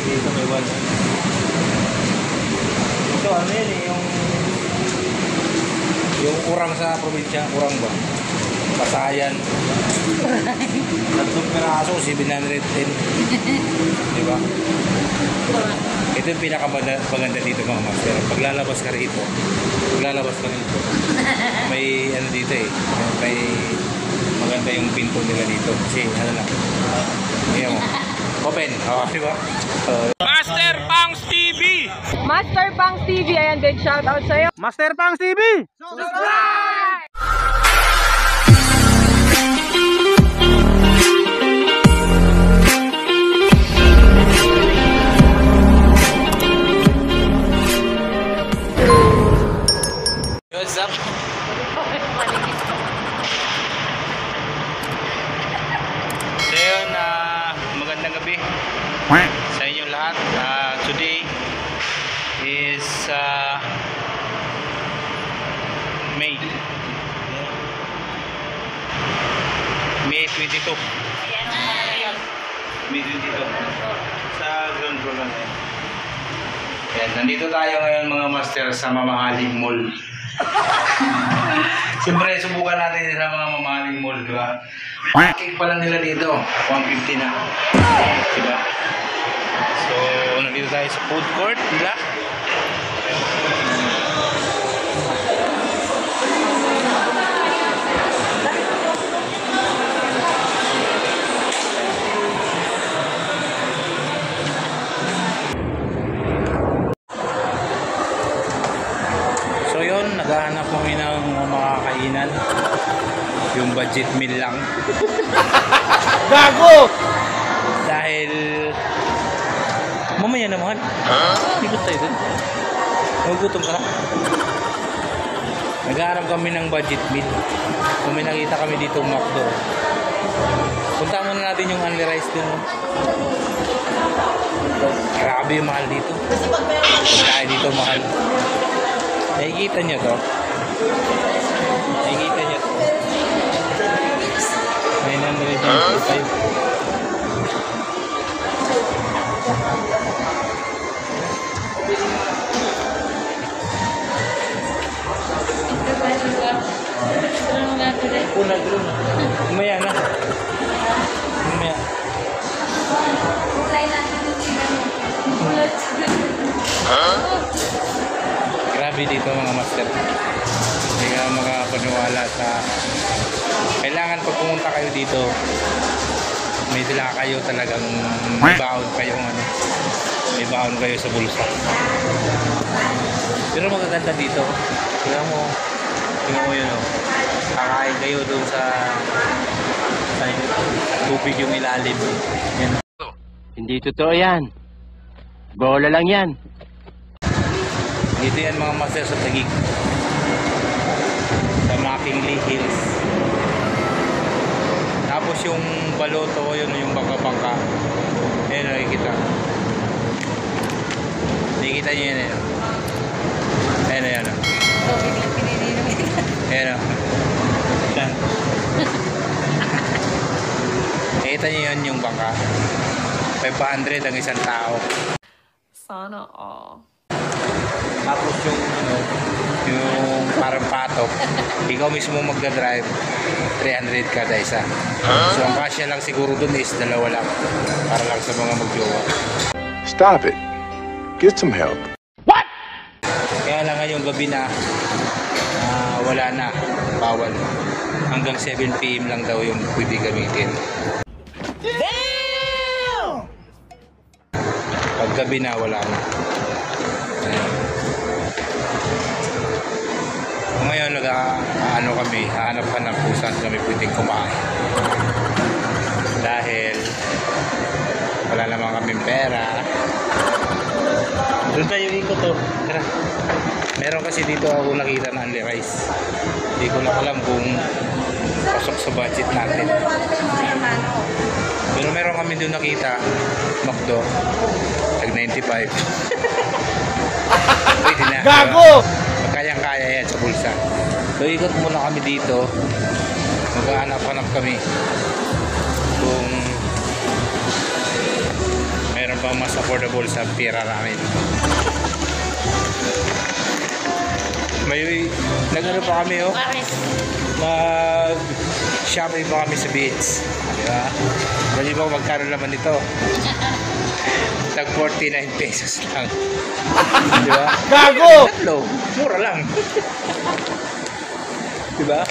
dito may 1. Ito ano yan eh, yung urang sa probinsya, urang ba? Pasayan. Tatlong piraso, 710. Diba? Ito yung pinakamaganda dito mga master. Paglalabas ka rito, may ano dito eh, may maganda yung pinto nila dito. Kasi ano lang, ayan mo, open, diba? Master Pangs TV! Master Pangs TV, ayan, big shoutout sa'yo. Master Pangs TV! Subscribe! What's up? So yun, magandang gabi sa inyo lahat. Today is May 22. May 22 sa ground floor lang yan. Yan, nandito tayo ngayon mga master sa mamahaling mall. Siyempre, subukan natin sa mga mamahaling mall, di ba? Cake pa lang nila dito, 150 na. Diba? So, nandito tayo sa food court, diba? So yun, naghahanap kami ng mga kainan. Yung budget meal lang. Gago! Dahil mamaya naman. Ikot tayo dun. Magutom ka na. Naghahanap kami ng budget meal. Kung may nakita kami dito McDo. Punta muna natin yung only rice dun. Grabe yung mahal dito. Kaya dito mahal. Nakikita nyo to. Nakikita nyo to. 995. Una dulu. Umaya na. Umaya. Grabe dito mga master. Hindi ka makapaniwala sa... Kailangan pag pumunta kayo dito, may dala kayo talagang may baon kayong ano. May baon kayo sa bulsa. Pero magaganda dito. Tingnan mo yun o. Kakain kayo doon sa tubig yung ilalim. Yan. Hindi totoo yan. Bola lang yan. Dito yan mga master sa Taguig. Sa McKinley Hills. Tapos yung baloto, yun yung bangka-bangka. Ayan, nakikita. Nakikita nyo yan. Ayan, ayan. Ayan, ayan. Nakikita nyo yun yung bangka. 500 ang isang tao. Sana all. Tapos yung parang patok, ikaw mismo magdadrive, 300 kada isa. So ang kasya lang siguro dun is dalawa lang, para lang sa mga magjowa. Stop it. Get some help. What? Kaya lang ngayong gabi na, wala na, bawal. Hanggang 7 PM lang daw yung pwede gamitin. Damn! Pag gabi na, wala na. Ngayon hanap-hanap kung saan kami pwedeng kumain. Dahil wala naman kaming pera. Doon tayo ikot to. Tara. Meron kasi dito ako nakita na only rice. Hindi ko lang alam kung pasok sa budget natin. Pero meron kami doon nakita McDo tag 95. Pwede na. Gago! Kayang-kaya yan sa bulsa. So ikot muna kami dito. Maghahanap-hanap kami kung meron pang mas affordable sa pera namin. May nagano pa kami mag shopping pa kami sa beach, di ba? Dali ba magkano naman ito? Tag 49 pesos lang. Di ba? Gago! Tatlo, mura lang. Di ba?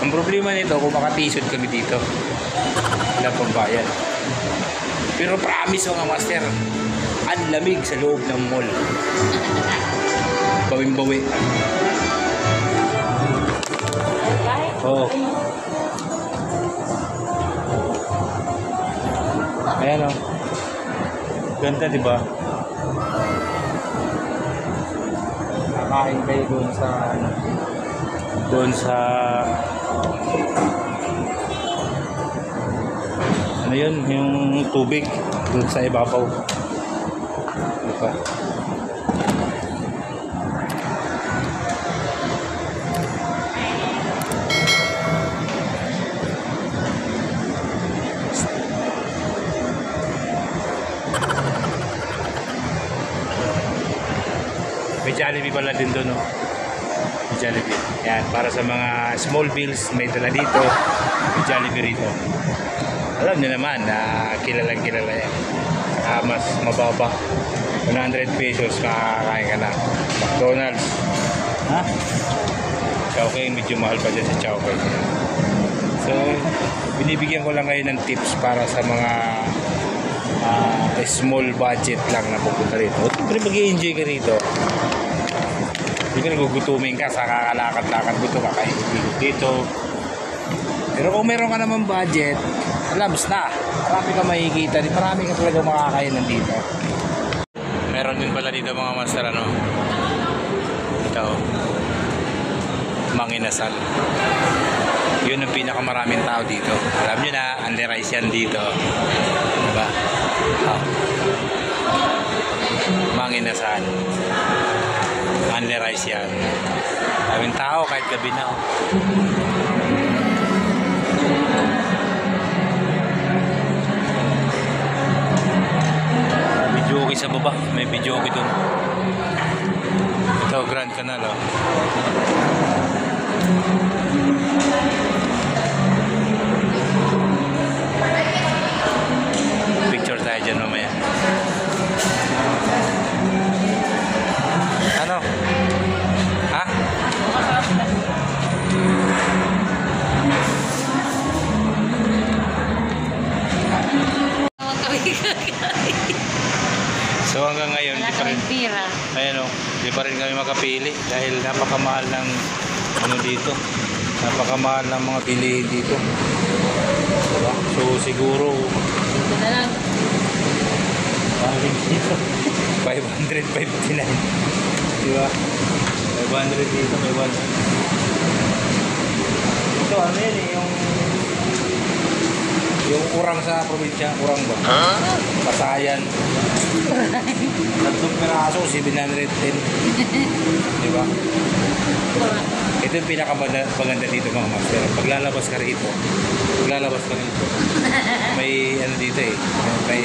Ang problema nito, kung maka-t-shirt kami dito, wala pang bayan. Pero promise mga master, ang lamig sa loob ng mall. Bawing-bawi. Oo. Ayan o. Ganda, diba? Nakain kayo doon sa ano yun, yung tubig doon sa ibabaw. Diba? May Jollibee pala din doon, no? May Jollibee. Yan, para sa mga small bills, may dala dito. May Jollibee rito. Alam niyo naman na kilalang kilala yan. Mas mababa. 100 pesos makakain ka na. McDonald's. Ha? Chowking, medyo mahal pa dyan sa Chowking. So, binibigyan ko lang kayo ng tips para sa mga small budget lang na pupunta rito. Siyempre mag-i-enjoy ka rito. Hindi ka nagugutumin ka sa kakalakad-lakad mo ito, kakain dito. Pero kung meron ka naman budget, alams na. Marami ka makikita. Marami ka talaga makakain nandito. Meron din pala dito mga master, ano? Ito. Manginasal. Yun ang pinakamaraming tao dito. Alam nyo na, under-rice yan dito. Diba? Oh. Manginasal. Under-rice yan. Maraming tao kahit gabi na. Oh. Videoke sa baba. May videoke dun. Ito, Grand Canal. Oh. Picture tayo dyan mamaya. Ano? Ha? So hanggang ngayon di pa rin, ayan o, di pa rin kami makapili dahil napakamahal ng ano dito, napakamahal ng mga pilihin dito, diba? So siguro Ito na lang. 559, diba? 500 dito, may 1. Ito ano yan eh, yung urang sa probinsya, urang ba? Pasayan. Tatlong piraso, 710. Diba? Ito yung pinakamaganda dito mga master. Paglalabas ka rito, may ano dito eh, may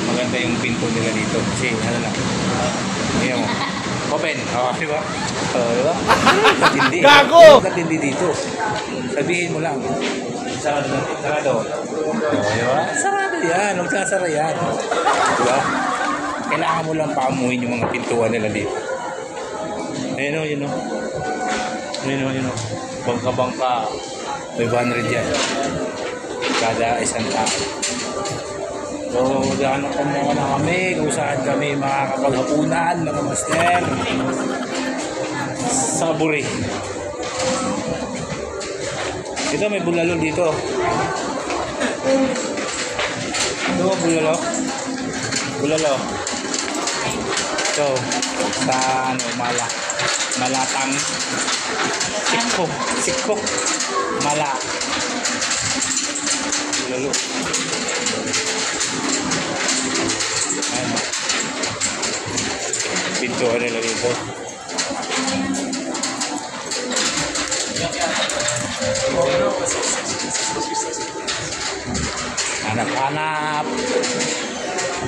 maganda yung pinto nila dito. Kasi ano lang, ngayon mo, open, diba? Diba? Matindi. Gago! Matindi dito. Sabihin mo lang, sarado. Diba? Sarado yan, magsasara yan. Diba? Kailangan mo lang paamuhin yung mga pintuan nila dito. Ayun o, yun o. Ayun o. Bangka-bangka. 500 yan. Kada isang tao. So, gano'n po muna na kami kung saan kami makakapaghapunan, mga master. Sa Buri. Ito may bulalo dito. Ito bulalo. Bulalo. Ito sa ano, malatang sikko. Mala. Bulalo. Ano? Pintuan nila dito. Hanap-hanap.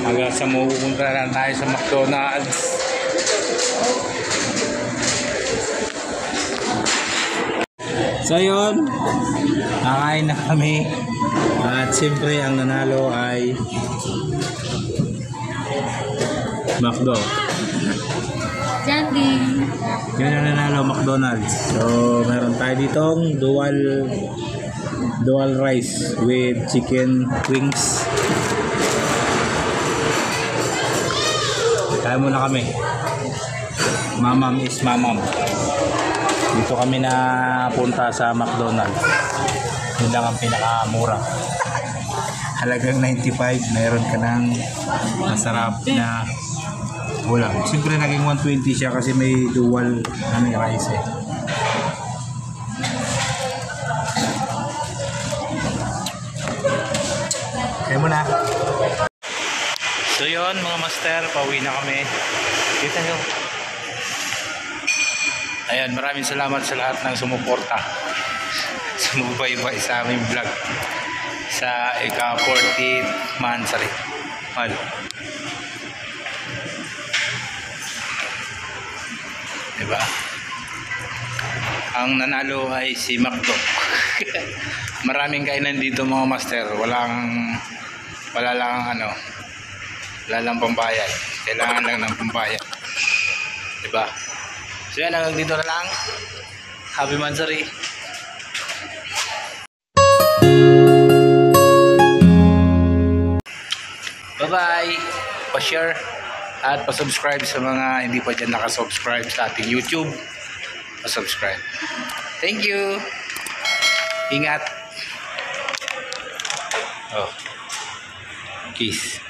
Hanggang sa mapupunta na tayo sa McDonald's. So yun, kakain na kami. At siyempre ang nanalo ay McDo. Diyan din. Yun ang nanalo, McDonald's. So meron tayo ditong dual rice with chicken wings. Kaya muna kami. Mamam is mamam. Dito kami na punta sa McDonald's. Yun lang ang pinakamura. Halagang 95, meron ka ng masarap na ulam. Siyempre naging 120 siya kasi may dual rice eh. Kaya mo na. So yun mga master, pauwi na kami. Kita nyo. Ayan, maraming salamat sa lahat ng sumuporta. Sumubaybay sa aming vlog. Sa ika-40th Mansari. Mal. Diba? Ang nanalo ay si McDo. Maraming kainan dito mga master. Wala lang pambayad. Kailangan lang ng pambayad. Diba? So yan, hanggang dito na lang. Happy Mansari. Bye-bye. Pa-share at pa-subscribe sa mga hindi pa dyan nakasubscribe sa ating YouTube. Pa-subscribe. Thank you. Ingat. Oh. Kiss.